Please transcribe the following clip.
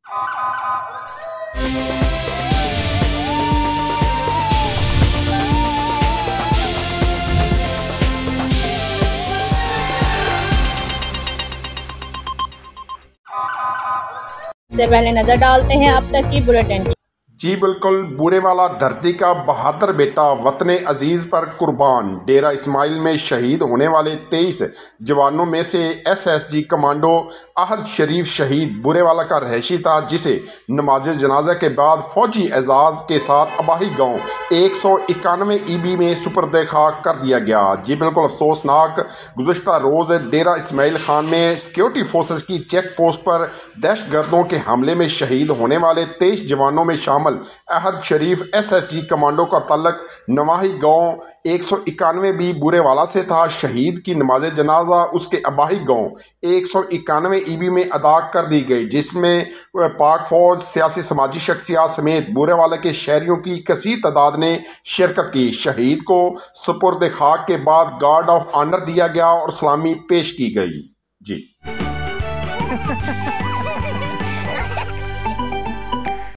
से पहले नजर डालते हैं अब तक की बुलेटिन। जी बिल्कुल, बूरेवाला धरती का बहादुर बेटा वतन अजीज़ पर कुर्बान। डेरा इस्माइल में शहीद होने वाले 23 जवानों में से SSG कमांडो अहद शरीफ शहीद बूरेवाला का रहायशी था, जिसे नमाज जनाजा के बाद फौजी एजाज़ के साथ अबाही गांव 191 EB में सुपर्द खाक कर दिया गया। जी बिल्कुल अफसोसनाक, गुज़श्ता रोज़ डेरा इस्माइल खान में सिक्योरिटी फोर्सेस की चेक पोस्ट पर दहशतगर्दों के हमले में शहीद होने वाले 23 जवानों में शामिल अहद शरीफ SSG कमांडो का तल्लक नवाही गांव 191B बूरेवाला से था। शहीद की नमाज जनाजा उसके अबाही गांव 191 EB में अदा कर दी गई, जिसमें पाक फौज, सियासी समाजी शख्सियात समेत बूरेवाला के शहरियों की कसीर तादाद ने शिरकत की। शहीद को सुपुर्द खाक के बाद गार्ड ऑफ ऑनर दिया गया और सलामी पेश की गई। जी